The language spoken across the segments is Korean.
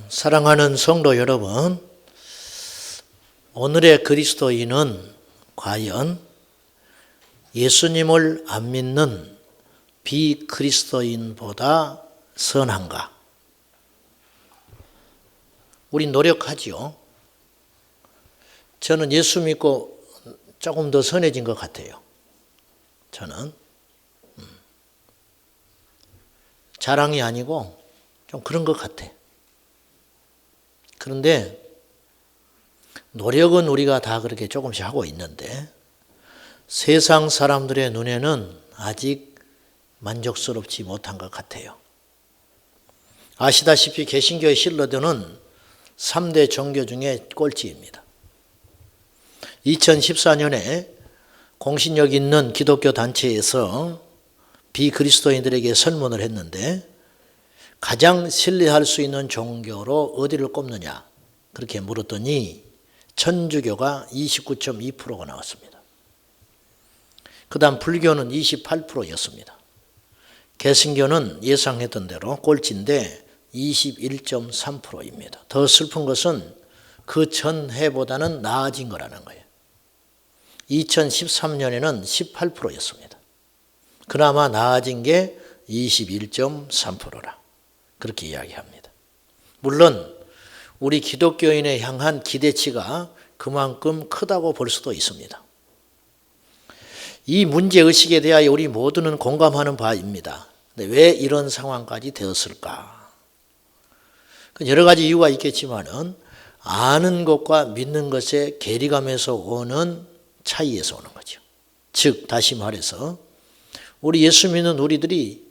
사랑하는 성도 여러분, 오늘의 그리스도인은 과연 예수님을 안 믿는 비그리스도인보다 선한가? 우리 노력하지요. 저는 예수 믿고 조금 더 선해진 것 같아요. 저는 자랑이 아니고 좀 그런 것 같아. 그런데 노력은 우리가 다 그렇게 조금씩 하고 있는데 세상 사람들의 눈에는 아직 만족스럽지 못한 것 같아요. 아시다시피 개신교의 신로드는 3대 종교 중에 꼴찌입니다. 2014년에 공신력 있는 기독교 단체에서 비그리스도인들에게 설문을 했는데 가장 신뢰할 수 있는 종교로 어디를 꼽느냐 그렇게 물었더니 천주교가 29.2%가 나왔습니다. 그 다음 불교는 28%였습니다. 개신교는 예상했던 대로 꼴찌인데 21.3%입니다. 더 슬픈 것은 그 전해보다는 나아진 거라는 거예요. 2013년에는 18%였습니다. 그나마 나아진 게 21.3%라 그렇게 이야기합니다. 물론 우리 기독교인에 향한 기대치가 그만큼 크다고 볼 수도 있습니다. 이 문제의식에 대하여 우리 모두는 공감하는 바입니다. 근데 왜 이런 상황까지 되었을까? 여러 가지 이유가 있겠지만은 아는 것과 믿는 것의 괴리감에서 오는 차이에서 오는 거죠. 즉 다시 말해서 우리 예수 믿는 우리들이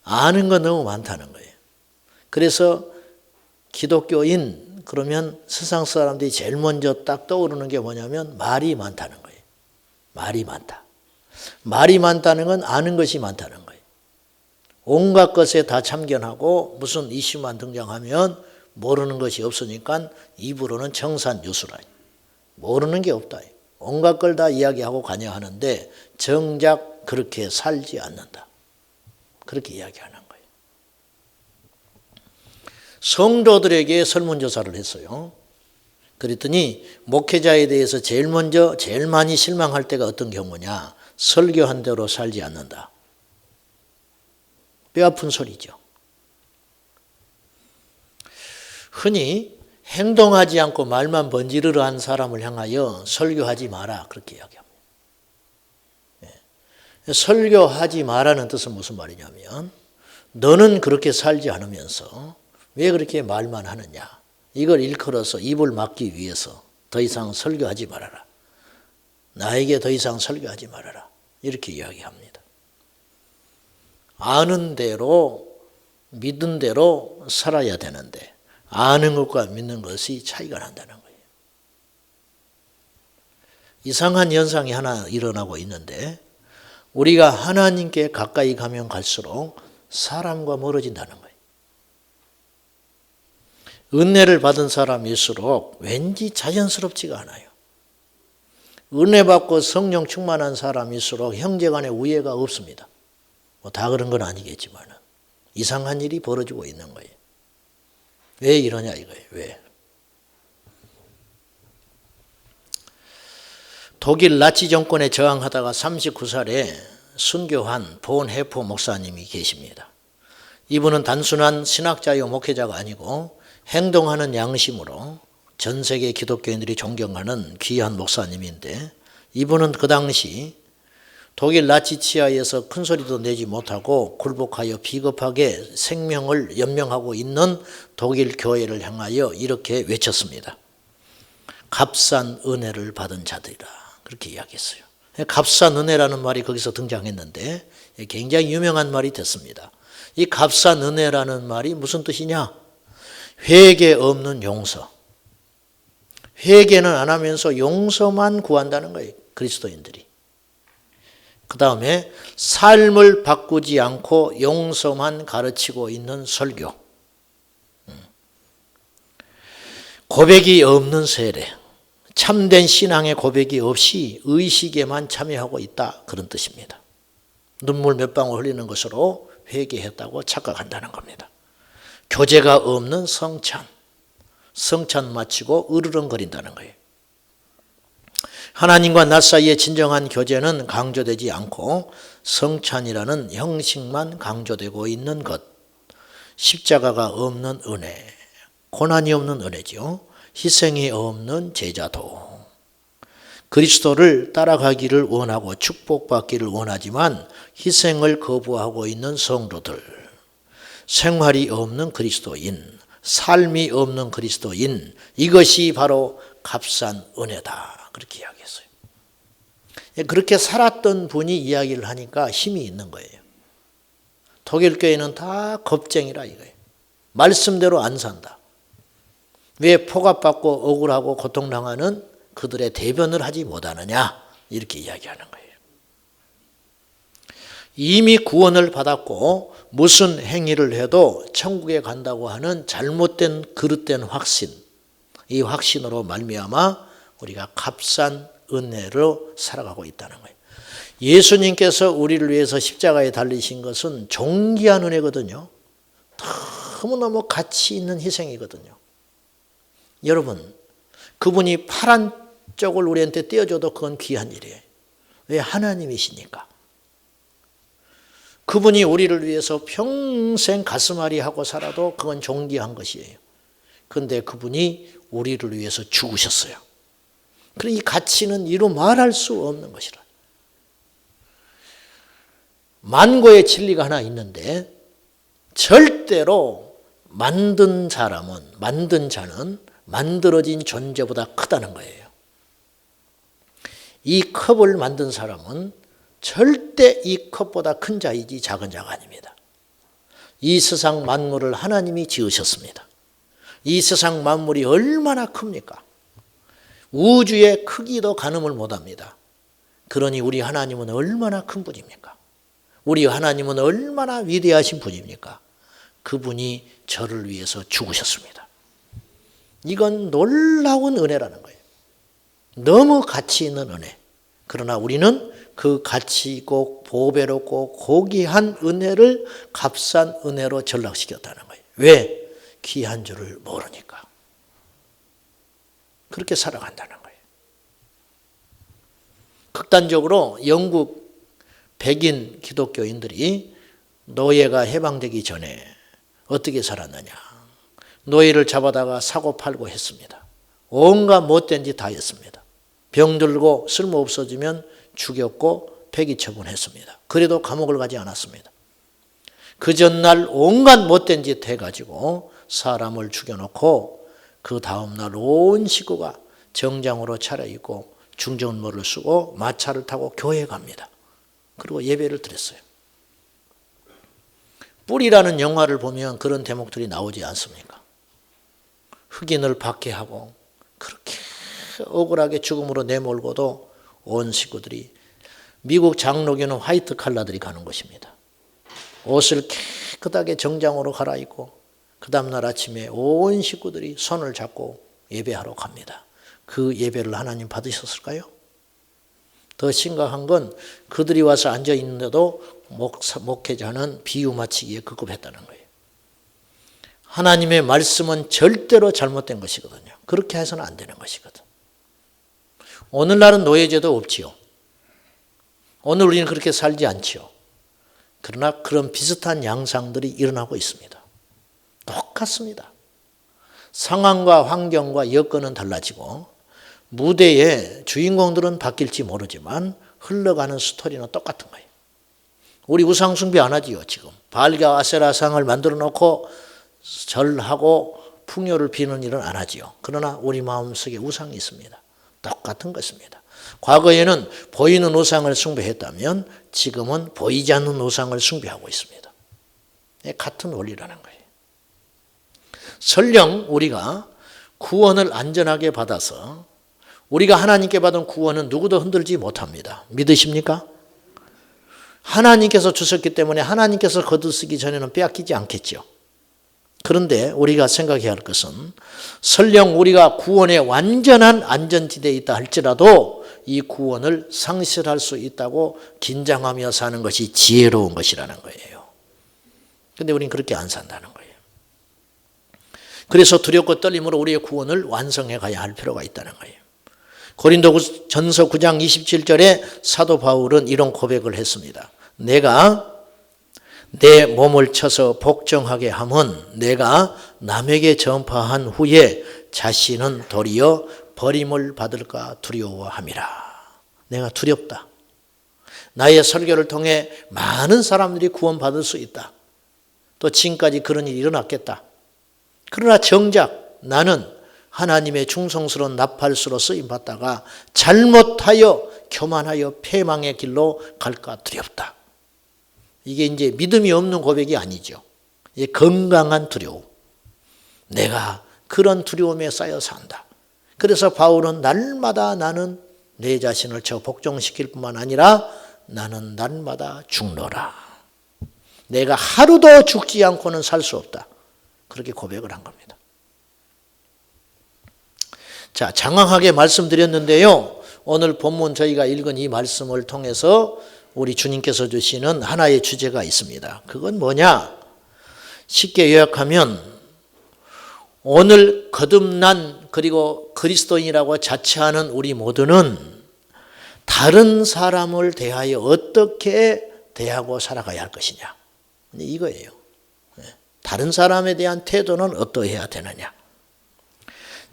아는 건 너무 많다는 거예요. 그래서 기독교인 그러면 세상 사람들이 제일 먼저 딱 떠오르는 게 뭐냐면 말이 많다는 거예요. 말이 많다. 말이 많다는 건 아는 것이 많다는 거예요. 온갖 것에 다 참견하고 무슨 이슈만 등장하면 모르는 것이 없으니까 입으로는 청산유수라. 모르는 게 없다. 온갖 걸 다 이야기하고 관여하는데 정작 그렇게 살지 않는다. 그렇게 이야기하는 거예요. 성도들에게 설문조사를 했어요. 그랬더니 목회자에 대해서 제일 많이 실망할 때가 어떤 경우냐? 설교한 대로 살지 않는다. 뼈아픈 소리죠. 흔히 행동하지 않고 말만 번지르르 한 사람을 향하여 설교하지 마라 그렇게 이야기합니다. 설교하지 마라는 뜻은 무슨 말이냐면 너는 그렇게 살지 않으면서 왜 그렇게 말만 하느냐. 이걸 일컬어서 입을 막기 위해서 더 이상 설교하지 말아라. 나에게 더 이상 설교하지 말아라. 이렇게 이야기합니다. 아는 대로 믿은 대로 살아야 되는데 아는 것과 믿는 것이 차이가 난다는 거예요. 이상한 현상이 하나 일어나고 있는데 우리가 하나님께 가까이 가면 갈수록 사람과 멀어진다는 거예요. 은혜를 받은 사람일수록 왠지 자연스럽지가 않아요. 은혜 받고 성령 충만한 사람일수록 형제간의 우애가 없습니다. 다 그런 건 아니겠지만 이상한 일이 벌어지고 있는 거예요. 왜 이러냐 이거예요. 왜? 독일 나치 정권에 저항하다가 39살에 순교한 본 해포 목사님이 계십니다. 이분은 단순한 신학자요 목회자가 아니고 행동하는 양심으로 전 세계 기독교인들이 존경하는 귀한 목사님인데 이분은 그 당시 독일 나치 치하에서 큰 소리도 내지 못하고 굴복하여 비겁하게 생명을 연명하고 있는 독일 교회를 향하여 이렇게 외쳤습니다. 값싼 은혜를 받은 자들이라 그렇게 이야기했어요. 값싼 은혜라는 말이 거기서 등장했는데 굉장히 유명한 말이 됐습니다. 이 값싼 은혜라는 말이 무슨 뜻이냐? 회개 없는 용서. 회개는 안 하면서 용서만 구한다는 거예요. 그리스도인들이. 그 다음에 삶을 바꾸지 않고 용서만 가르치고 있는 설교. 고백이 없는 세례. 참된 신앙의 고백이 없이 의식에만 참여하고 있다. 그런 뜻입니다. 눈물 몇 방울 흘리는 것으로 회개했다고 착각한다는 겁니다. 교제가 없는 성찬. 성찬 마치고 으르렁거린다는 거예요. 하나님과 나 사이의 진정한 교제는 강조되지 않고 성찬이라는 형식만 강조되고 있는 것. 십자가가 없는 은혜, 고난이 없는 은혜죠. 희생이 없는 제자도. 그리스도를 따라가기를 원하고 축복받기를 원하지만 희생을 거부하고 있는 성도들. 생활이 없는 그리스도인, 삶이 없는 그리스도인, 이것이 바로 값싼 은혜다. 그렇게 이야기했어요. 그렇게 살았던 분이 이야기를 하니까 힘이 있는 거예요. 독일 교회는 다 겁쟁이라 이거예요. 말씀대로 안 산다. 왜 포갑받고 억울하고 고통당하는 그들의 대변을 하지 못하느냐 이렇게 이야기하는 거예요. 이미 구원을 받았고 무슨 행위를 해도 천국에 간다고 하는 잘못된 그릇된 확신, 이 확신으로 말미암아 우리가 값싼 은혜로 살아가고 있다는 거예요. 예수님께서 우리를 위해서 십자가에 달리신 것은 존귀한 은혜거든요. 너무너무 가치 있는 희생이거든요. 여러분, 그분이 파란 쪽을 우리한테 떼어줘도 그건 귀한 일이에요. 왜? 하나님이시니까. 그분이 우리를 위해서 평생 가슴앓이 하고 살아도 그건 존귀한 것이에요. 그런데 그분이 우리를 위해서 죽으셨어요. 그러니 이 가치는 이루 말할 수 없는 것이라. 만고의 진리가 하나 있는데 절대로 만든 자는 만들어진 존재보다 크다는 거예요. 이 컵을 만든 사람은 절대 이 컵보다 큰 자이지 작은 자가 아닙니다. 이 세상 만물을 하나님이 지으셨습니다. 이 세상 만물이 얼마나 큽니까? 우주의 크기도 가늠을 못합니다. 그러니 우리 하나님은 얼마나 큰 분입니까? 우리 하나님은 얼마나 위대하신 분입니까? 그분이 저를 위해서 죽으셨습니다. 이건 놀라운 은혜라는 거예요. 너무 가치 있는 은혜. 그러나 우리는 그 가치 있고 보배롭고 고귀한 은혜를 값싼 은혜로 전락시켰다는 거예요. 왜? 귀한 줄을 모르니까. 그렇게 살아간다는 거예요. 극단적으로 영국 백인 기독교인들이 노예가 해방되기 전에 어떻게 살았느냐. 노예를 잡아다가 사고 팔고 했습니다. 온갖 못된 짓 다 했습니다. 병들고 쓸모없어지면 죽였고 폐기 처분했습니다. 그래도 감옥을 가지 않았습니다. 그 전날 온갖 못된 짓 해가지고 사람을 죽여놓고 그 다음날 온 식구가 정장으로 차려입고 중전모를 쓰고 마차를 타고 교회에 갑니다. 그리고 예배를 드렸어요. 뿔이라는 영화를 보면 그런 대목들이 나오지 않습니까? 흑인을 박해하고 그렇게 억울하게 죽음으로 내몰고도 온 식구들이, 미국 장로교는 화이트 칼라들이 가는 것입니다. 옷을 깨끗하게 정장으로 갈아입고 그 다음날 아침에 온 식구들이 손을 잡고 예배하러 갑니다. 그 예배를 하나님 받으셨을까요? 더 심각한 건 그들이 와서 앉아있는데도 목회자는 비유 맞히기에 급급했다는 거예요. 하나님의 말씀은 절대로 잘못된 것이거든요. 그렇게 해서는 안 되는 것이거든. 오늘날은 노예제도 없지요. 오늘 우리는 그렇게 살지 않지요. 그러나 그런 비슷한 양상들이 일어나고 있습니다. 똑같습니다. 상황과 환경과 여건은 달라지고 무대의 주인공들은 바뀔지 모르지만 흘러가는 스토리는 똑같은 거예요. 우리 우상 숭배 안 하지요. 지금 바알과 아세라상을 만들어 놓고 절하고 풍요를 비는 일은 안 하지요. 그러나 우리 마음속에 우상이 있습니다. 똑같은 것입니다. 과거에는 보이는 우상을 숭배했다면 지금은 보이지 않는 우상을 숭배하고 있습니다. 같은 원리라는 거예요. 설령 우리가 구원을 안전하게 받아서 우리가 하나님께 받은 구원은 누구도 흔들지 못합니다. 믿으십니까? 하나님께서 주셨기 때문에 하나님께서 거두시기 전에는 빼앗기지 않겠죠. 그런데 우리가 생각해야 할 것은 설령 우리가 구원의 완전한 안전지대에 있다 할지라도 이 구원을 상실할 수 있다고 긴장하며 사는 것이 지혜로운 것이라는 거예요. 그런데 우리는 그렇게 안 산다는 거예요. 그래서 두렵고 떨림으로 우리의 구원을 완성해 가야 할 필요가 있다는 거예요. 고린도전서 9장 27절에 사도 바울은 이런 고백을 했습니다. 내가 내 몸을 쳐서 복종하게 함은 내가 남에게 전파한 후에 자신은 도리어 버림을 받을까 두려워함이라. 내가 두렵다. 나의 설교를 통해 많은 사람들이 구원받을 수 있다. 또 지금까지 그런 일이 일어났겠다. 그러나 정작 나는 하나님의 충성스러운 나팔수로 쓰임받다가 잘못하여 교만하여 패망의 길로 갈까 두렵다. 이게 이제 믿음이 없는 고백이 아니죠. 이게 건강한 두려움. 내가 그런 두려움에 쌓여 산다. 그래서 바울은 날마다 나는 내 자신을 저 복종시킬 뿐만 아니라 나는 날마다 죽노라. 내가 하루도 죽지 않고는 살 수 없다. 그렇게 고백을 한 겁니다. 자, 장황하게 말씀드렸는데요. 오늘 본문 저희가 읽은 이 말씀을 통해서 우리 주님께서 주시는 하나의 주제가 있습니다. 그건 뭐냐? 쉽게 요약하면 오늘 거듭난 그리고 그리스도인이라고 자처하는 우리 모두는 다른 사람을 대하여 어떻게 대하고 살아가야 할 것이냐. 이거예요. 다른 사람에 대한 태도는 어떠해야 되느냐.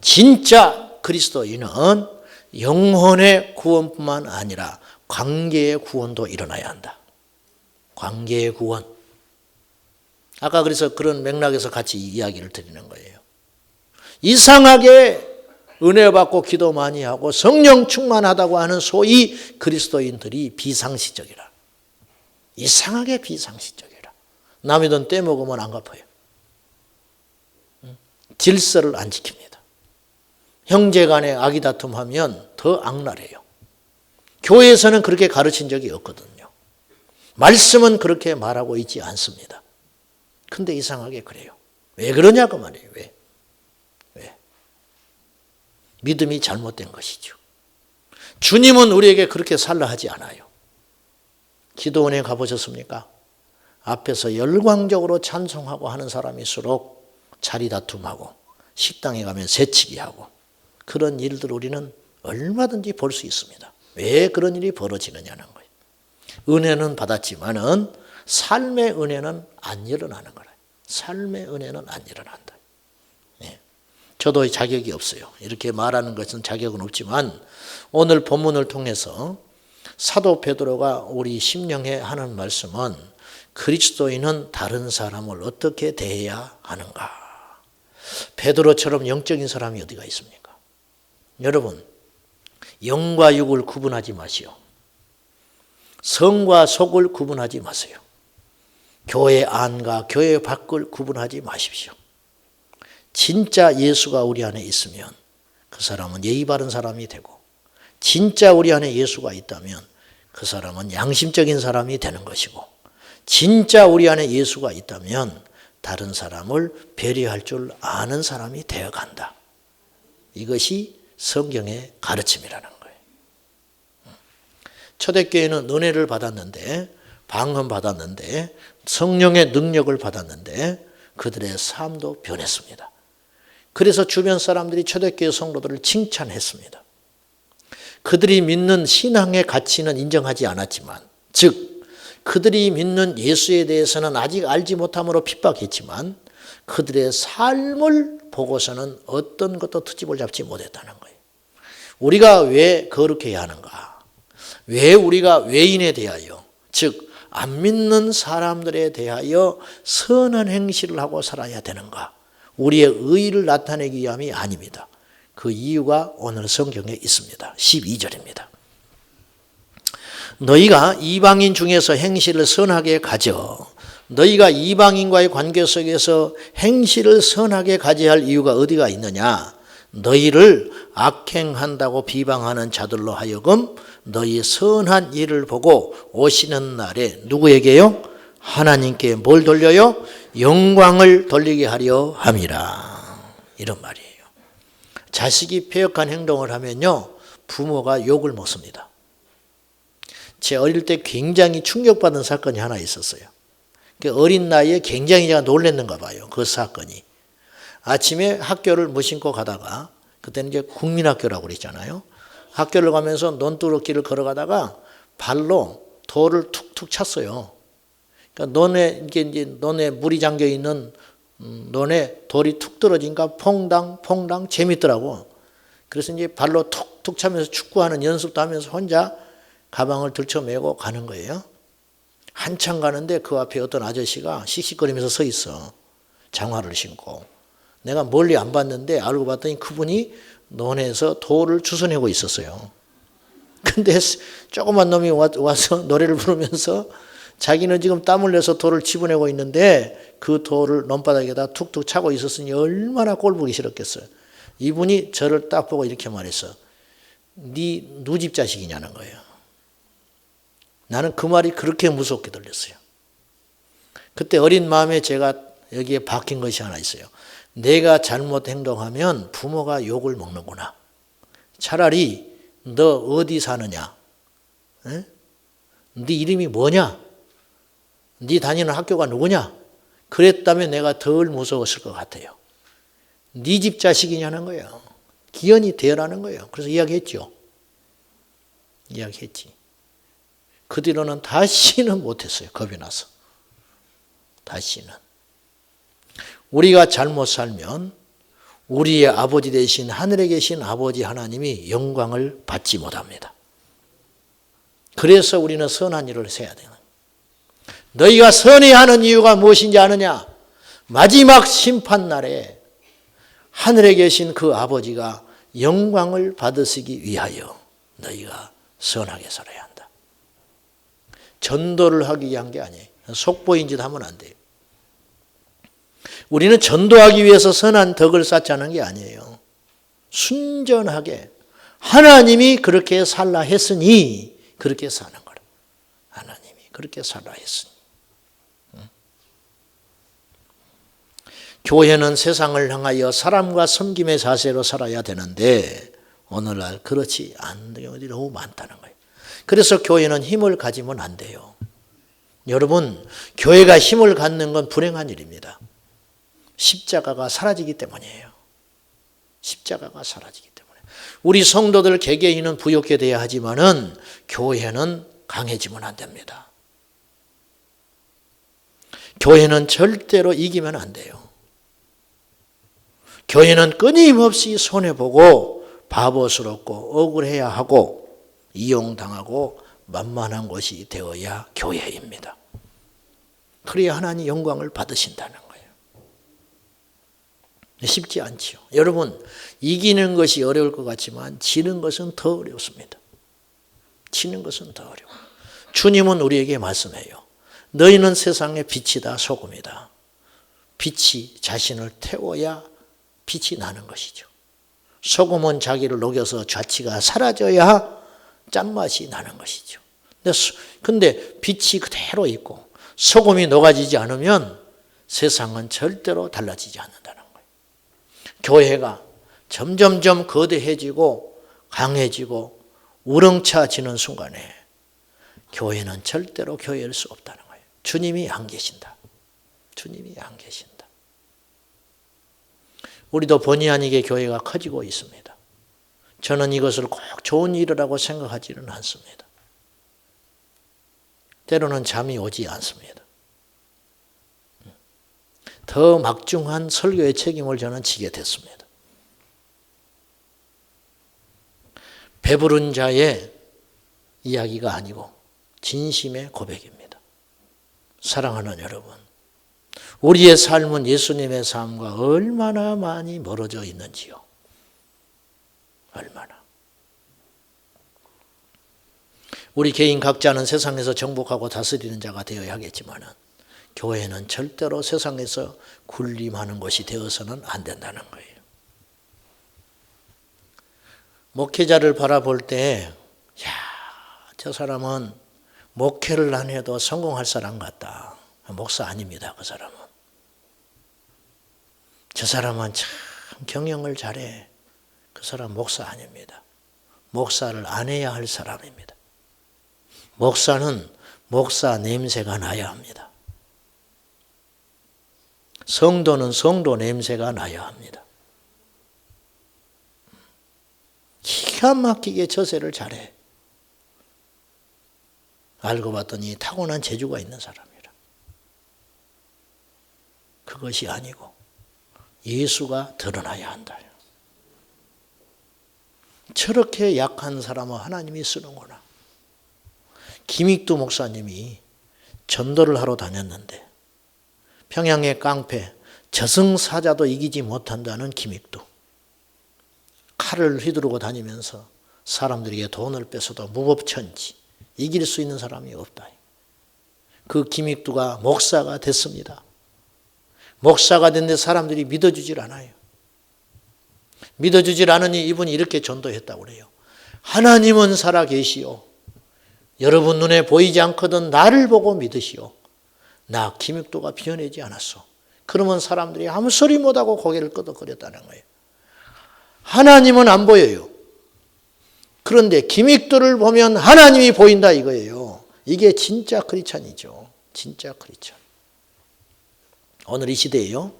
진짜 그리스도인은 영혼의 구원뿐만 아니라 관계의 구원도 일어나야 한다. 관계의 구원. 아까 그래서 그런 맥락에서 같이 이야기를 드리는 거예요. 이상하게 은혜 받고 기도 많이 하고 성령 충만하다고 하는 소위 그리스도인들이 비상시적이라. 이상하게 비상시적이라. 남의 돈 떼먹으면 안 갚아요. 질서를 안 지킵니다. 형제 간에 아기다툼하면 더 악랄해요. 교회에서는 그렇게 가르친 적이 없거든요. 말씀은 그렇게 말하고 있지 않습니다. 근데 이상하게 그래요. 왜 그러냐고 말이에요. 왜? 믿음이 잘못된 것이죠. 주님은 우리에게 그렇게 살라 하지 않아요. 기도원에 가보셨습니까? 앞에서 열광적으로 찬송하고 하는 사람일수록 자리 다툼하고 식당에 가면 새치기 하고 그런 일들 우리는 얼마든지 볼 수 있습니다. 왜 그런 일이 벌어지느냐는 거예요. 은혜는 받았지만은 삶의 은혜는 안 일어나는 거예요. 삶의 은혜는 안 일어난다. 저도 자격이 없어요. 이렇게 말하는 것은 자격은 없지만 오늘 본문을 통해서 사도 베드로가 우리 심령에 하는 말씀은 그리스도인은 다른 사람을 어떻게 대해야 하는가. 베드로처럼 영적인 사람이 어디가 있습니까? 여러분, 영과 육을 구분하지 마시오. 성과 속을 구분하지 마세요. 교회 안과 교회 밖을 구분하지 마십시오. 진짜 예수가 우리 안에 있으면 그 사람은 예의 바른 사람이 되고 진짜 우리 안에 예수가 있다면 그 사람은 양심적인 사람이 되는 것이고 진짜 우리 안에 예수가 있다면 다른 사람을 배려할 줄 아는 사람이 되어간다. 이것이 성경의 가르침이라는 거예요. 초대교회는 은혜를 받았는데 방언 받았는데 성령의 능력을 받았는데 그들의 삶도 변했습니다. 그래서 주변 사람들이 초대교회 성도들을 칭찬했습니다. 그들이 믿는 신앙의 가치는 인정하지 않았지만 즉 그들이 믿는 예수에 대해서는 아직 알지 못함으로 핍박했지만 그들의 삶을 보고서는 어떤 것도 트집을 잡지 못했다는 거예요. 우리가 왜 거룩해야 하는가? 왜 우리가 외인에 대하여 즉 안 믿는 사람들에 대하여 선한 행실을 하고 살아야 되는가? 우리의 의의를 나타내기 위함이 아닙니다. 그 이유가 오늘 성경에 있습니다. 12절입니다. 너희가 이방인 중에서 행실을 선하게 가져. 너희가 이방인과의 관계 속에서 행실을 선하게 가져야 할 이유가 어디가 있느냐? 너희를 악행한다고 비방하는 자들로 하여금 너희 선한 일을 보고 오시는 날에 누구에게요? 하나님께 뭘 돌려요? 영광을 돌리게 하려 함이라. 이런 말이에요. 자식이 패역한 행동을 하면요, 부모가 욕을 먹습니다. 제 어릴 때 굉장히 충격받은 사건이 하나 있었어요. 어린 나이에 굉장히 제가 놀랐는가 봐요. 그 사건이. 아침에 학교를 무심코 가다가, 그때는 이제 국민학교라고 그랬잖아요. 학교를 가면서 논두렁길을 걸어가다가 발로 돌을 툭툭 찼어요. 그러니까 논에 물이 잠겨 있는 논에 돌이 툭 떨어지니까 퐁당 재밌더라고. 그래서 이제 발로 툭툭 차면서 축구하는 연습도 하면서 혼자 가방을 들쳐메고 가는 거예요. 한참 가는데 그 앞에 어떤 아저씨가 씩씩거리면서 서 있어. 장화를 신고. 내가 멀리 안 봤는데 알고 봤더니 그분이 논에서 돌을 주워내고 있었어요. 근데 조그만 놈이 와서 노래를 부르면서 자기는 지금 땀을 내서 돌을 집어내고 있는데 그 돌을 논바닥에다 툭툭 차고 있었으니 얼마나 꼴보기 싫었겠어요. 이분이 저를 딱 보고 이렇게 말했어. 네 누집 자식이냐는 거예요. 나는 그 말이 그렇게 무섭게 들렸어요. 그때 어린 마음에 제가 여기에 박힌 것이 하나 있어요. 내가 잘못 행동하면 부모가 욕을 먹는구나. 차라리 너 어디 사느냐? 에? 네 이름이 뭐냐? 네 다니는 학교가 누구냐? 그랬다면 내가 덜 무서웠을 것 같아요. 네 집 자식이냐는 거예요. 기연이 되어라는 거예요. 그래서 이야기했죠. 이야기했지. 그 뒤로는 다시는 못했어요. 겁이 나서. 다시는. 우리가 잘못 살면 우리의 아버지 되신 하늘에 계신 아버지 하나님이 영광을 받지 못합니다. 그래서 우리는 선한 일을 해야 되는 거예요. 너희가 선해야 하는 이유가 무엇인지 아느냐? 마지막 심판날에 하늘에 계신 그 아버지가 영광을 받으시기 위하여 너희가 선하게 살아야 한다. 전도를 하기 위한 게 아니에요. 속보인 짓 하면 안 돼요. 우리는 전도하기 위해서 선한 덕을 쌓자는 게 아니에요. 순전하게 하나님이 그렇게 살라 했으니 그렇게 사는 거라. 하나님이 그렇게 살라 했으니. 교회는 세상을 향하여 사람과 섬김의 자세로 살아야 되는데 오늘날 그렇지 않은 경우들이 너무 많다는 거예요. 그래서 교회는 힘을 가지면 안 돼요. 여러분, 교회가 힘을 갖는 건 불행한 일입니다. 십자가가 사라지기 때문이에요. 십자가가 사라지기 때문에. 우리 성도들 개개인은 부욕해 돼야 하지만은 교회는 강해지면 안 됩니다. 교회는 절대로 이기면 안 돼요. 교회는 끊임없이 손해보고 바보스럽고 억울해야 하고 이용당하고 만만한 곳이 되어야 교회입니다. 그래야 하나님 영광을 받으신다는 거예요. 쉽지 않지요. 여러분, 이기는 것이 어려울 것 같지만 지는 것은 더 어렵습니다. 지는 것은 더 어려워요. 주님은 우리에게 말씀해요. 너희는 세상의 빛이다, 소금이다. 빛이 자신을 태워야 빛이 나는 것이죠. 소금은 자기를 녹여서 좌치가 사라져야 짠맛이 나는 것이죠. 근데 빛이 그대로 있고 소금이 녹아지지 않으면 세상은 절대로 달라지지 않는다는 거예요. 교회가 점점점 거대해지고 강해지고 우렁차지는 순간에 교회는 절대로 교회일 수 없다는 거예요. 주님이 안 계신다. 주님이 안 계신다. 우리도 본의 아니게 교회가 커지고 있습니다. 저는 이것을 꼭 좋은 일이라고 생각하지는 않습니다. 때로는 잠이 오지 않습니다. 더 막중한 설교의 책임을 저는 지게 됐습니다. 배부른 자의 이야기가 아니고 진심의 고백입니다. 사랑하는 여러분, 우리의 삶은 예수님의 삶과 얼마나 많이 멀어져 있는지요. 얼마나. 우리 개인 각자는 세상에서 정복하고 다스리는 자가 되어야 하겠지만 교회는 절대로 세상에서 군림하는 것이 되어서는 안 된다는 거예요. 목회자를 바라볼 때 저 사람은 목회를 안 해도 성공할 사람 같다. 목사 아닙니다. 그 사람은. 저 사람은 참 경영을 잘해. 그 사람 목사 아닙니다. 목사를 안 해야 할 사람입니다. 목사는 목사 냄새가 나야 합니다. 성도는 성도 냄새가 나야 합니다. 기가 막히게 처세를 잘해. 알고 봤더니 타고난 재주가 있는 사람이라. 그것이 아니고 예수가 드러나야 한다. 저렇게 약한 사람을 하나님이 쓰는구나. 김익두 목사님이 전도를 하러 다녔는데 평양의 깡패 저승사자도 이기지 못한다는 김익두. 칼을 휘두르고 다니면서 사람들에게 돈을 뺏어도 무법천지 이길 수 있는 사람이 없다. 그 김익두가 목사가 됐습니다. 목사가 됐는데 사람들이 믿어주질 않아요. 믿어주질 않으니 이분이 이렇게 전도했다고 그래요. 하나님은 살아계시오. 여러분 눈에 보이지 않거든 나를 보고 믿으시오. 나 김익두가 비워내지 않았어. 그러면 사람들이 아무 소리 못하고 고개를 끄덕거렸다는 거예요. 하나님은 안 보여요. 그런데 김익두를 보면 하나님이 보인다 이거예요. 이게 진짜 크리스찬이죠. 진짜 크리스찬. 오늘 이 시대에요.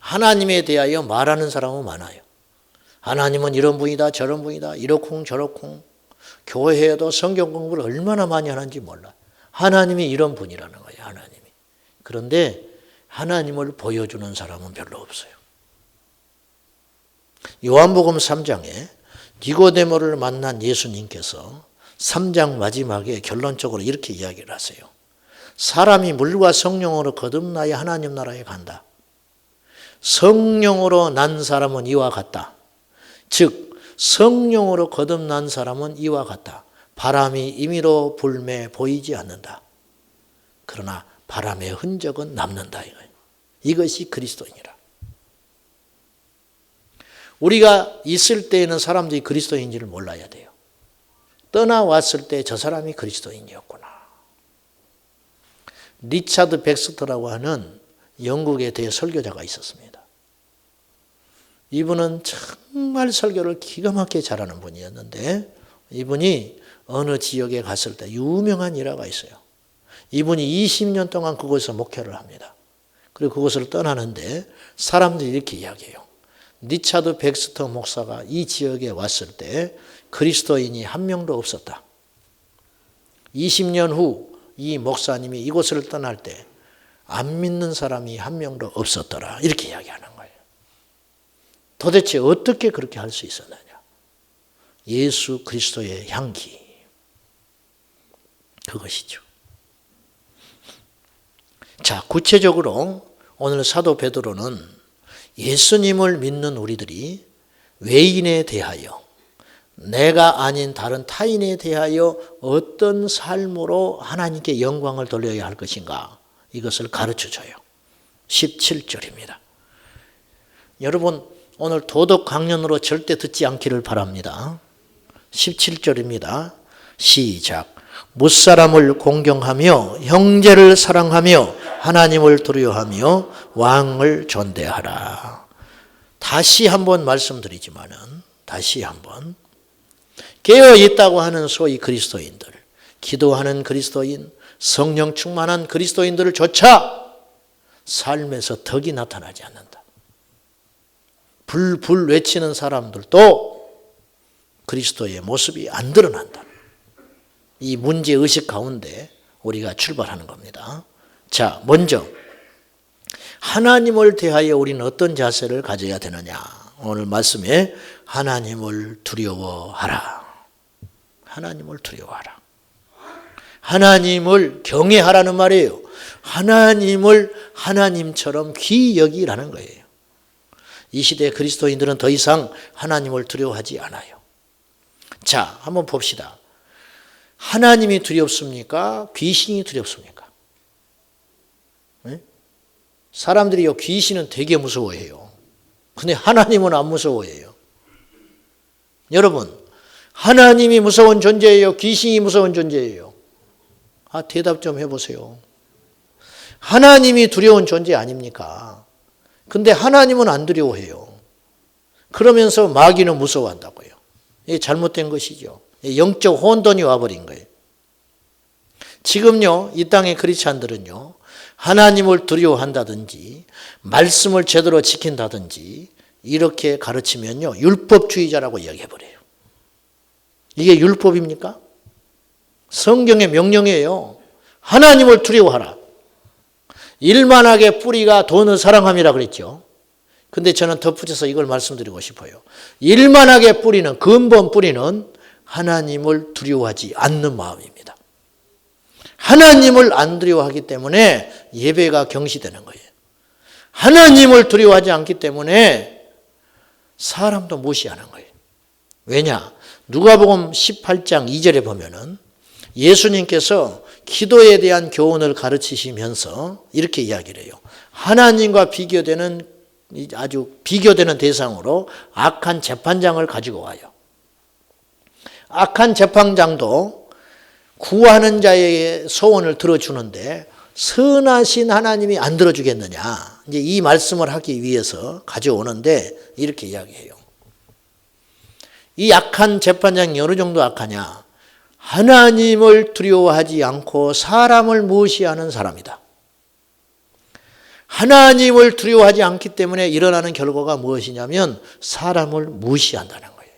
하나님에 대하여 말하는 사람은 많아요. 하나님은 이런 분이다 저런 분이다 이렇쿵 저렇쿵. 교회에도 성경 공부를 얼마나 많이 하는지 몰라. 하나님이 이런 분이라는 거예요. 하나님이. 그런데 하나님을 보여주는 사람은 별로 없어요. 요한복음 3장에 니고데모를 만난 예수님께서 3장 마지막에 결론적으로 이렇게 이야기를 하세요. 사람이 물과 성령으로 거듭나야 하나님 나라에 간다. 성령으로 난 사람은 이와 같다. 즉 성령으로 거듭난 사람은 이와 같다. 바람이 임의로 불매 보이지 않는다. 그러나 바람의 흔적은 남는다. 이것이 그리스도인이라. 우리가 있을 때에는 사람들이 그리스도인지를 몰라야 돼요. 떠나왔을 때 저 사람이 그리스도인이었구나. 리차드 백스터라고 하는 영국의 대설교자가 있었습니다. 이분은 정말 설교를 기가 막히게 잘하는 분이었는데 이분이 어느 지역에 갔을 때 유명한 일화가 있어요. 이분이 20년 동안 그곳에서 목회를 합니다. 그리고 그곳을 떠나는데 사람들이 이렇게 이야기해요. 리차드 백스터 목사가 이 지역에 왔을 때 그리스도인이 한 명도 없었다. 20년 후 이 목사님이 이곳을 떠날 때 안 믿는 사람이 한 명도 없었더라. 이렇게 이야기하는 거예요. 도대체 어떻게 그렇게 할 수 있었느냐. 예수 그리스도의 향기. 그것이죠. 자, 구체적으로 오늘 사도 베드로는 예수님을 믿는 우리들이 외인에 대하여 내가 아닌 다른 타인에 대하여 어떤 삶으로 하나님께 영광을 돌려야 할 것인가 이것을 가르쳐줘요. 17절입니다. 여러분 오늘 도덕 강연으로 절대 듣지 않기를 바랍니다. 17절입니다. 시작. 무사람을 공경하며 형제를 사랑하며 하나님을 두려워하며 왕을 존대하라. 다시 한번 말씀드리지만은 다시 한번 깨어있다고 하는 소위 그리스도인들, 기도하는 그리스도인, 성령 충만한 그리스도인들조차 삶에서 덕이 나타나지 않는다. 불 외치는 사람들도 그리스도의 모습이 안 드러난다. 이 문제의식 가운데 우리가 출발하는 겁니다. 자, 먼저 하나님을 대하여 우리는 어떤 자세를 가져야 되느냐. 오늘 말씀에 하나님을 두려워하라. 하나님을 두려워하라. 하나님을 경외하라는 말이에요. 하나님을 하나님처럼 귀히 여기라는 거예요. 이 시대 그리스도인들은 더 이상 하나님을 두려워하지 않아요. 자, 한번 봅시다. 하나님이 두렵습니까? 귀신이 두렵습니까? 네? 사람들이요, 귀신은 되게 무서워해요. 근데 하나님은 안 무서워해요. 여러분, 하나님이 무서운 존재예요? 귀신이 무서운 존재예요? 대답 좀 해보세요. 하나님이 두려운 존재 아닙니까? 근데 하나님은 안 두려워해요. 그러면서 마귀는 무서워한다고요. 이게 잘못된 것이죠. 영적 혼돈이 와버린 거예요. 지금요, 이 땅의 크리스찬들은요, 하나님을 두려워한다든지 말씀을 제대로 지킨다든지 이렇게 가르치면요 율법주의자라고 이야기해버려요. 이게 율법입니까? 성경의 명령이에요. 하나님을 두려워하라. 일만하게 뿌리가 돈을 사랑함이라 그랬죠. 근데 저는 덧붙여서 이걸 말씀드리고 싶어요. 일만하게 뿌리는, 근본 뿌리는 하나님을 두려워하지 않는 마음입니다. 하나님을 안 두려워하기 때문에 예배가 경시되는 거예요. 하나님을 두려워하지 않기 때문에 사람도 무시하는 거예요. 왜냐? 누가복음 18장 2절에 보면은 예수님께서 기도에 대한 교훈을 가르치시면서 이렇게 이야기를 해요. 하나님과 비교되는 아주 비교되는 대상으로 악한 재판장을 가지고 와요. 악한 재판장도 구하는 자의 소원을 들어주는데 선하신 하나님이 안 들어주겠느냐. 이제 이 말씀을 하기 위해서 가져오는데 이렇게 이야기해요. 이 악한 재판장이 어느 정도 악하냐. 하나님을 두려워하지 않고 사람을 무시하는 사람이다. 하나님을 두려워하지 않기 때문에 일어나는 결과가 무엇이냐면 사람을 무시한다는 거예요.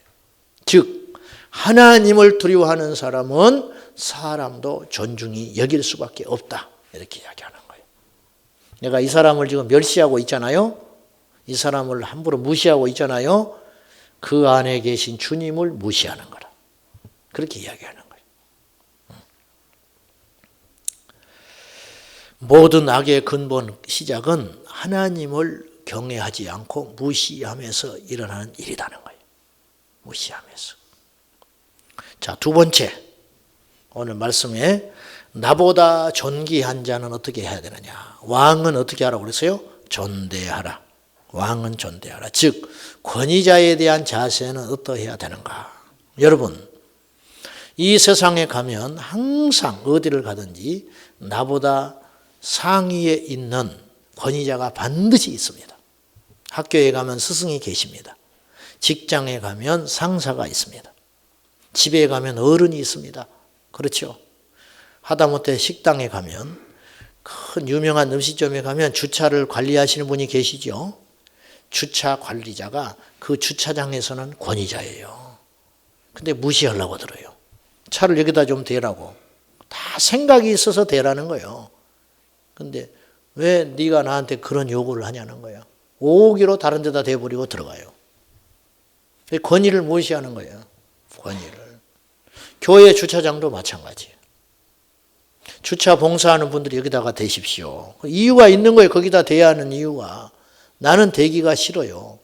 즉 하나님을 두려워하는 사람은 사람도 존중히 여길 수밖에 없다. 이렇게 이야기하는 거예요. 내가 이 사람을 지금 멸시하고 있잖아요. 이 사람을 함부로 무시하고 있잖아요. 그 안에 계신 주님을 무시하는 거라. 그렇게 이야기하는 거예요. 모든 악의 근본 시작은 하나님을 경외하지 않고 무시하면서 일어나는 일이라는 거예요. 무시하면서. 자, 두 번째. 오늘 말씀에 나보다 존귀한 자는 어떻게 해야 되느냐. 왕은 어떻게 하라고 그랬어요? 존대하라. 왕은 존대하라. 즉 권위자에 대한 자세는 어떠해야 되는가. 여러분 이 세상에 가면 항상 어디를 가든지 나보다 상위에 있는 권위자가 반드시 있습니다. 학교에 가면 스승이 계십니다. 직장에 가면 상사가 있습니다. 집에 가면 어른이 있습니다. 그렇죠? 하다못해 식당에 가면 큰 유명한 음식점에 가면 주차를 관리하시는 분이 계시죠. 주차 관리자가 그 주차장에서는 권위자예요. 근데 무시하려고 들어요. 차를 여기다 좀 대라고. 다 생각이 있어서 대라는 거예요. 근데 왜 네가 나한테 그런 요구를 하냐는 거야. 오기로 다른 데다 대버리고 들어가요. 권위를 무시하는 거예요. 권위를. 교회 주차장도 마찬가지예요. 주차 봉사하는 분들이 여기다가 대십시오. 이유가 있는 거예요. 거기다 대야 하는 이유가. 나는 대기가 싫어요.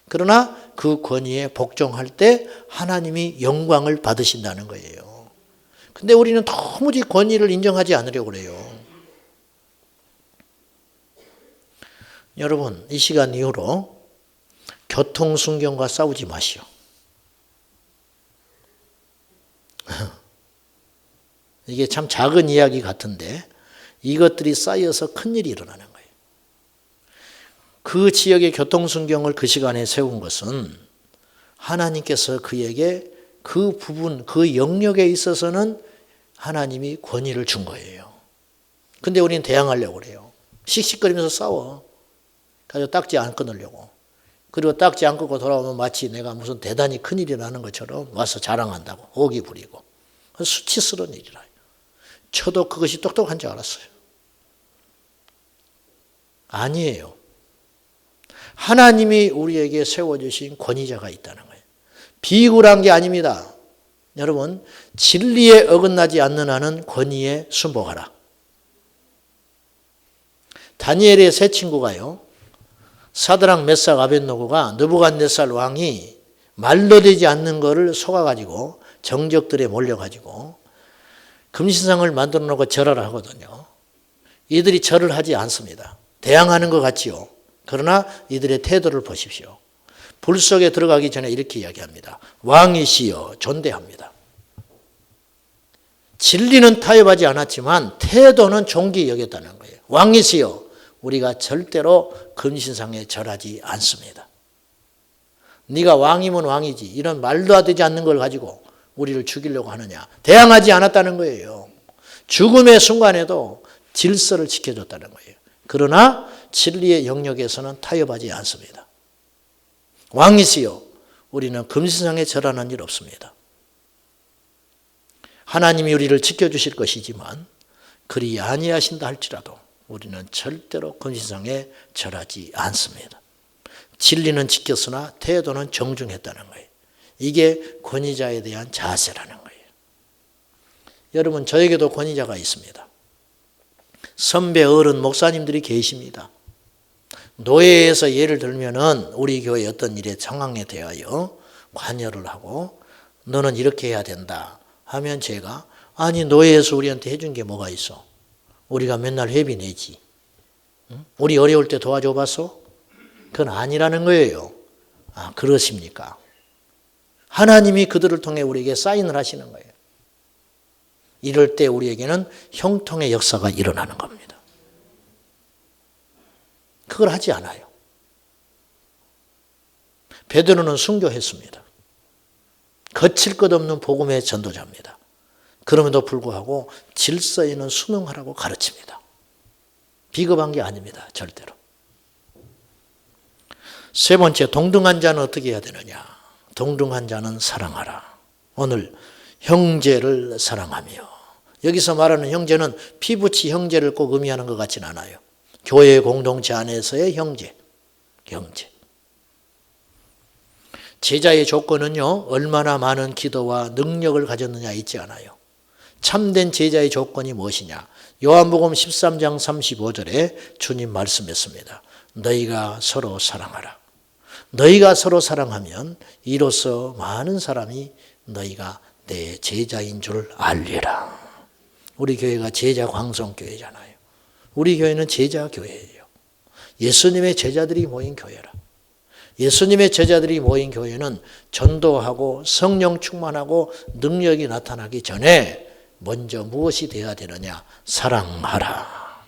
그러나 그 권위에 복종할 때 하나님이 영광을 받으신다는 거예요. 근데 우리는 도무지 권위를 인정하지 않으려고 그래요. 여러분 이 시간 이후로 교통순경과 싸우지 마시오. 이게 참 작은 이야기 같은데 이것들이 쌓여서 큰일이 일어나는 거예요. 그 지역의 교통순경을 그 시간에 세운 것은 하나님께서 그에게 그 부분, 그 영역에 있어서는 하나님이 권위를 준 거예요. 근데 우리는 대항하려고 그래요. 씩씩거리면서 싸워. 가지고 딱지 안 끊으려고. 그리고 딱지 안 끊고 돌아오면 마치 내가 무슨 대단히 큰일이 나는 것처럼 와서 자랑한다고. 오기 부리고. 수치스러운 일이라. 저도 그것이 똑똑한 줄 알았어요. 아니에요. 하나님이 우리에게 세워주신 권위자가 있다는 거예요. 비굴한 게 아닙니다. 여러분 진리에 어긋나지 않는 한은 권위에 순복하라. 다니엘의 세 친구가요. 사드락 메삭 아벳노고가 느부갓네살 왕이 말도 되지 않는 것을 속아가지고 정적들에 몰려가지고 금신상을 만들어 놓고 절하라 하거든요. 이들이 절을 하지 않습니다. 대항하는 것 같지요. 그러나 이들의 태도를 보십시오. 불 속에 들어가기 전에 이렇게 이야기합니다. 왕이시여 존대합니다. 진리는 타협하지 않았지만 태도는 존귀히 여겼다는 거예요. 왕이시여 우리가 절대로 금신상에 절하지 않습니다. 네가 왕이면 왕이지 이런 말도 되지 않는 걸 가지고 우리를 죽이려고 하느냐. 대항하지 않았다는 거예요. 죽음의 순간에도 질서를 지켜줬다는 거예요. 그러나 진리의 영역에서는 타협하지 않습니다. 왕이시여 우리는 금신상에 절하는 일 없습니다. 하나님이 우리를 지켜주실 것이지만 그리 아니하신다 할지라도 우리는 절대로 금신상에 절하지 않습니다. 진리는 지켰으나 태도는 정중했다는 거예요. 이게 권위자에 대한 자세라는 거예요. 여러분 저에게도 권위자가 있습니다. 선배 어른 목사님들이 계십니다. 노예에서 예를 들면은 우리 교회 어떤 일에 상황에 대하여 관여를 하고 너는 이렇게 해야 된다 하면 제가 아니 노예에서 우리한테 해준 게 뭐가 있어? 우리가 맨날 회비 내지. 우리 어려울 때 도와줘 봤어? 그건 아니라는 거예요. 아 그러십니까? 하나님이 그들을 통해 우리에게 사인을 하시는 거예요. 이럴 때 우리에게는 형통의 역사가 일어나는 겁니다. 그걸 하지 않아요. 베드로는 순교했습니다. 거칠 것 없는 복음의 전도자입니다. 그럼에도 불구하고 질서에는 순응하라고 가르칩니다. 비겁한 게 아닙니다. 절대로. 세 번째, 동등한 자는 어떻게 해야 되느냐? 동등한 자는 사랑하라. 오늘 형제를 사랑하며, 여기서 말하는 형제는 피부치 형제를 꼭 의미하는 것 같지는 않아요. 교회 공동체 안에서의 형제. 제자의 조건은요, 얼마나 많은 기도와 능력을 가졌느냐 있지 않아요. 참된 제자의 조건이 무엇이냐? 요한복음 13장 35절에 주님 말씀했습니다. 너희가 서로 사랑하라. 너희가 서로 사랑하면 이로써 많은 사람이 너희가 내 제자인 줄 알리라. 우리 교회가 제자 광성교회잖아요. 우리 교회는 제자 교회예요. 예수님의 제자들이 모인 교회라. 예수님의 제자들이 모인 교회는 전도하고 성령 충만하고 능력이 나타나기 전에 먼저 무엇이 되어야 되느냐? 사랑하라.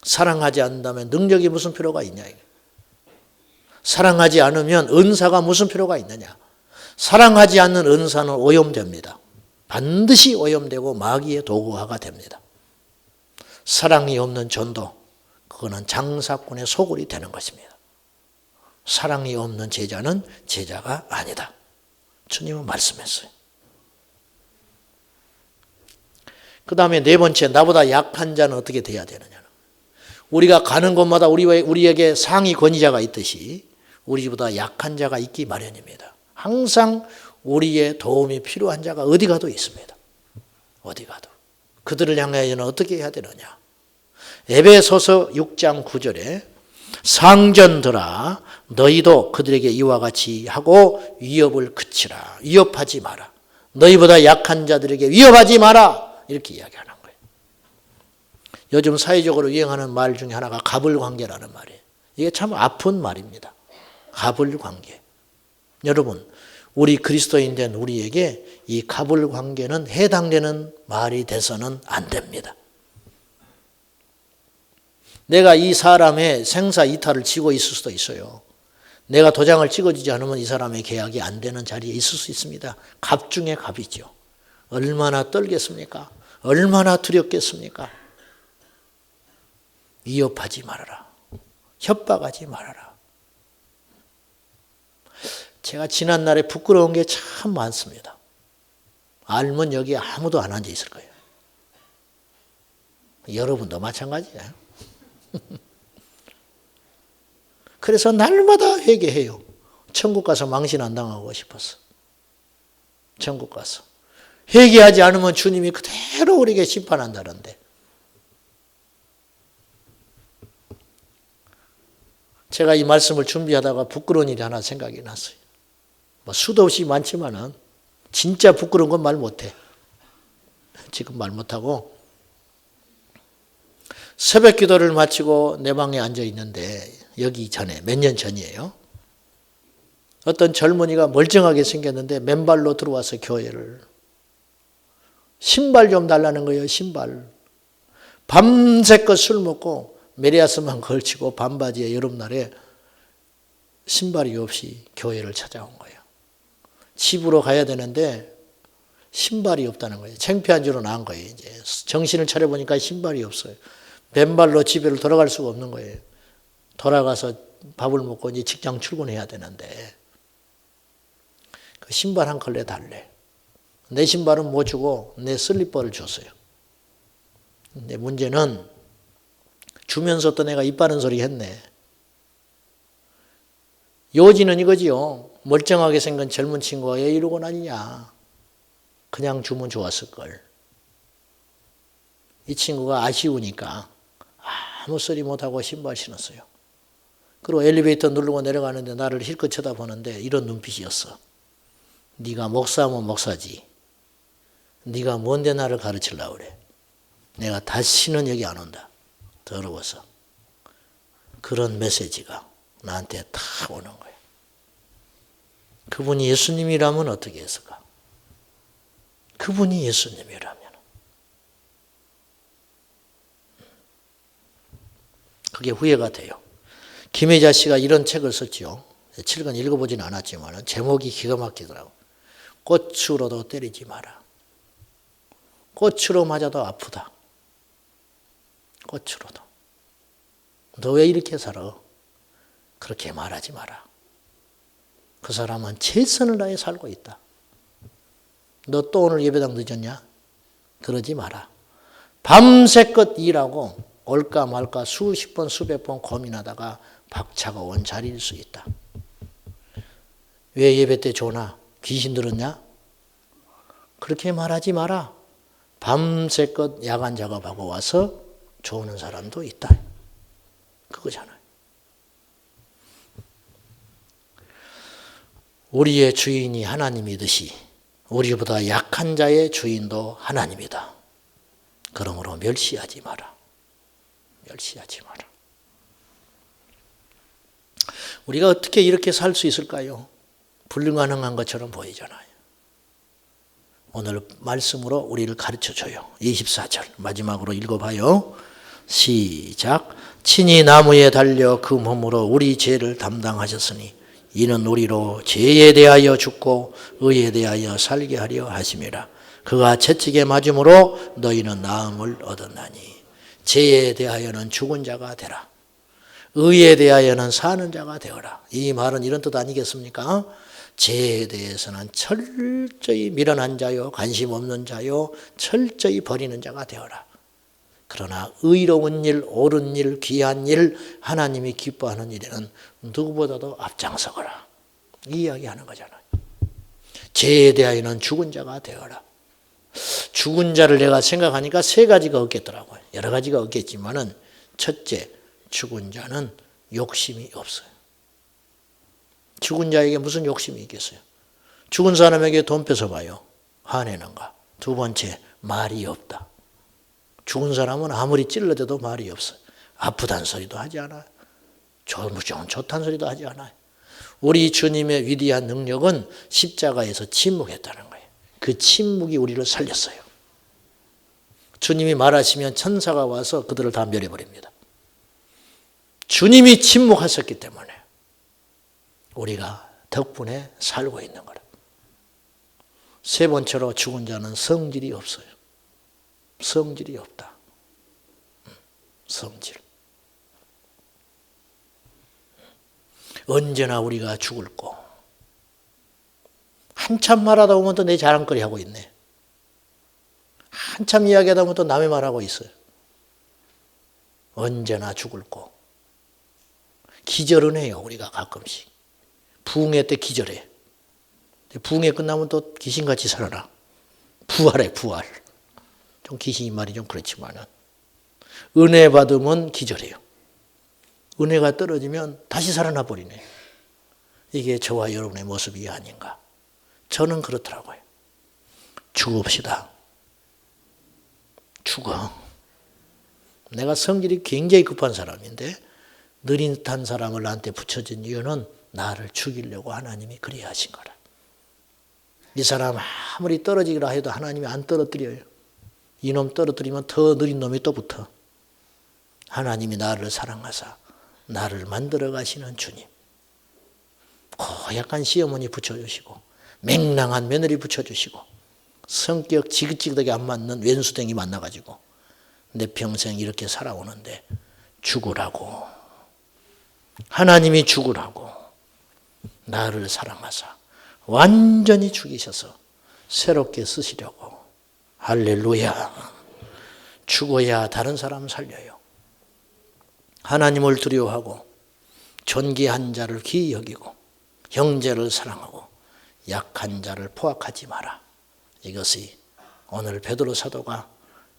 사랑하지 않는다면 능력이 무슨 필요가 있냐? 사랑하지 않으면 은사가 무슨 필요가 있느냐? 사랑하지 않는 은사는 오염됩니다. 반드시 오염되고 마귀의 도구화가 됩니다. 사랑이 없는 전도, 그거는 장사꾼의 소굴이 되는 것입니다. 사랑이 없는 제자는 제자가 아니다. 주님은 말씀했어요. 그 다음에 네 번째, 나보다 약한 자는 어떻게 돼야 되느냐. 우리가 가는 곳마다 우리에게 상위 권위자가 있듯이 우리보다 약한 자가 있기 마련입니다. 항상 우리의 도움이 필요한 자가 어디 가도 있습니다. 어디 가도. 그들을 향하여는 어떻게 해야 되느냐. 에베소서 6장 9절에 상전들아 너희도 그들에게 이와 같이 하고 위협을 그치라. 위협하지 마라. 너희보다 약한 자들에게 위협하지 마라. 이렇게 이야기하는 거예요. 요즘 사회적으로 유행하는 말 중에 하나가 갑을관계라는 말이에요. 이게 참 아픈 말입니다. 갑을관계. 여러분, 우리 그리스도인 된 우리에게 이 갑을관계는 해당되는 말이 돼서는 안 됩니다. 내가 이 사람의 생사 이탈을 쥐고 있을 수도 있어요. 내가 도장을 찍어주지 않으면 이 사람의 계약이 안 되는 자리에 있을 수 있습니다. 갑 중에 갑이죠. 얼마나 떨겠습니까? 얼마나 두렵겠습니까? 위협하지 말아라. 협박하지 말아라. 제가 지난날에 부끄러운 게 참 많습니다. 알면 여기 아무도 안 앉아 있을 거예요. 여러분도 마찬가지예요. 그래서 날마다 회개해요. 천국 가서 망신 안 당하고 싶어서. 천국 가서. 회개하지 않으면 주님이 그대로 우리에게 심판한다는데. 제가 이 말씀을 준비하다가 부끄러운 일이 하나 생각이 났어요. 뭐 수도 없이 많지만은 진짜 부끄러운 건 말 못해. 지금 말 못하고 새벽 기도를 마치고 내 방에 앉아 있는데 여기 전에 몇 년 전이에요. 어떤 젊은이가 멀쩡하게 생겼는데 맨발로 들어와서 교회를 신발 좀 달라는 거예요. 신발. 밤새껏 술 먹고 메리아스만 걸치고 반바지에 여름날에 신발이 없이 교회를 찾아온 거예요. 집으로 가야 되는데 신발이 없다는 거예요. 창피한 줄은 안 거예요. 이제 정신을 차려보니까 신발이 없어요. 맨발로 집에를 돌아갈 수가 없는 거예요. 돌아가서 밥을 먹고 이제 직장 출근해야 되는데 그 신발 한 컬레 달래. 내 신발은 못 주고 내 슬리퍼를 줬어요. 근데 문제는 주면서 또 내가 입 바른 소리 했네. 요지는 이거지요. 멀쩡하게 생긴 젊은 친구가 왜 이러고 다니냐. 그냥 주면 좋았을걸. 이 친구가 아쉬우니까 아무 소리 못하고 신발 신었어요. 그리고 엘리베이터 누르고 내려가는데 나를 힐끗 쳐다보는데 이런 눈빛이었어. 네가 목사면 목사지. 네가 뭔데 나를 가르치려고 그래. 내가 다시는 여기 안 온다. 더러워서. 그런 메시지가 나한테 탁 오는 거예요. 그분이 예수님이라면 어떻게 했을까? 그분이 예수님이라면. 그게 후회가 돼요. 김혜자 씨가 이런 책을 썼죠. 책은 읽어보지는 않았지만 제목이 기가 막히더라고. 꽃으로도 때리지 마라. 꽃으로 맞아도 아프다. 꽃으로도. 너 왜 이렇게 살아? 그렇게 말하지 마라. 그 사람은 최선을 다해 살고 있다. 너 또 오늘 예배당 늦었냐? 그러지 마라. 밤새껏 일하고 올까 말까 수십 번 수백 번 고민하다가 박차가 온 자리일 수 있다. 왜 예배 때 조나? 귀신 들었냐? 그렇게 말하지 마라. 밤새껏 야간 작업하고 와서 좋은 사람도 있다. 그거잖아요. 우리의 주인이 하나님이듯이 우리보다 약한 자의 주인도 하나님이다. 그러므로 멸시하지 마라. 멸시하지 마라. 우리가 어떻게 이렇게 살 수 있을까요? 불가능한 것처럼 보이잖아요. 오늘 말씀으로 우리를 가르쳐줘요. 24절 마지막으로 읽어봐요. 시작. 친히 나무에 달려 그 몸으로 우리 죄를 담당하셨으니 이는 우리로 죄에 대하여 죽고 의에 대하여 살게 하려 하심이라. 그가 채찍에 맞음으로 너희는 나음을 얻었나니. 죄에 대하여는 죽은 자가 되라. 의에 대하여는 사는 자가 되어라. 이 말은 이런 뜻 아니겠습니까? 죄에 대해서는 철저히 미련한 자요, 관심 없는 자요, 철저히 버리는 자가 되어라. 그러나 의로운 일, 옳은 일, 귀한 일, 하나님이 기뻐하는 일에는 누구보다도 앞장서거라. 이 이야기하는 거잖아요. 죄에 대하여는 죽은 자가 되어라. 죽은 자를 내가 생각하니까 세 가지가 없겠더라고요. 여러 가지가 없겠지만은 첫째, 죽은 자는 욕심이 없어요. 죽은 자에게 무슨 욕심이 있겠어요? 죽은 사람에게 돈 뺏어봐요. 화내는가? 두 번째, 말이 없다. 죽은 사람은 아무리 찔러대도 말이 없어요. 아프단 소리도 하지 않아요. 무조건 좋단 소리도 하지 않아요. 우리 주님의 위대한 능력은 십자가에서 침묵했다는 거예요. 그 침묵이 우리를 살렸어요. 주님이 말하시면 천사가 와서 그들을 다 멸해버립니다. 주님이 침묵하셨기 때문에 우리가 덕분에 살고 있는 거라. 세 번째로 죽은 자는 성질이 없어요. 성질이 없다. 성질. 언제나 우리가 죽을 거. 한참 말하다 보면 또 내 자랑거리 하고 있네. 한참 이야기하다 보면 또 남의 말하고 있어요. 언제나 죽을 거. 기절은 해요, 우리가 가끔씩. 부흥회 때 기절해. 부흥회 끝나면 또 귀신같이 살아나. 부활해, 부활. 좀 귀신이 말이 좀 그렇지만은. 은혜 받으면 기절해요. 은혜가 떨어지면 다시 살아나 버리네. 이게 저와 여러분의 모습이 아닌가. 저는 그렇더라고요. 죽읍시다. 죽어. 내가 성질이 굉장히 급한 사람인데 느릿한 사람을 나한테 붙여준 이유는 나를 죽이려고 하나님이 그리 하신 거라. 이 사람 아무리 떨어지기라 해도 하나님이 안 떨어뜨려요. 이놈 떨어뜨리면 더 느린 놈이 또 붙어. 하나님이 나를 사랑하사 나를 만들어 가시는 주님. 고약한 시어머니 붙여주시고 맹랑한 며느리 붙여주시고 성격 지긋지긋하게 안 맞는 왼수댕이 만나가지고 내 평생 이렇게 살아오는데 죽으라고, 하나님이 죽으라고 나를 사랑하사 완전히 죽이셔서 새롭게 쓰시려고. 할렐루야. 죽어야 다른 사람 살려요. 하나님을 두려워하고 존귀한 자를 귀히 여기고 형제를 사랑하고 약한 자를 포악하지 마라. 이것이 오늘 베드로 사도가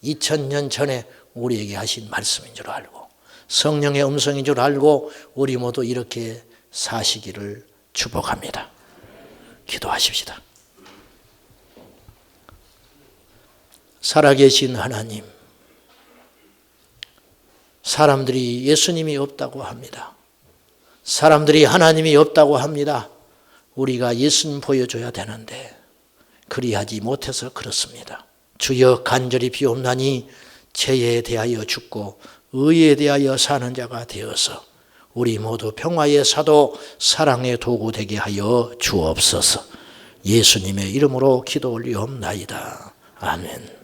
2000년 전에 우리에게 하신 말씀인 줄 알고 성령의 음성인 줄 알고 우리 모두 이렇게 사시기를 축복합니다. 기도하십시다. 살아계신 하나님, 사람들이 예수님이 없다고 합니다. 사람들이 하나님이 없다고 합니다. 우리가 예수님 보여줘야 되는데 그리하지 못해서 그렇습니다. 주여 간절히 비옵나니 죄에 대하여 죽고 의에 대하여 사는 자가 되어서 우리 모두 평화의 사도, 사랑의 도구 되게 하여 주옵소서. 예수님의 이름으로 기도 올리옵나이다. 아멘.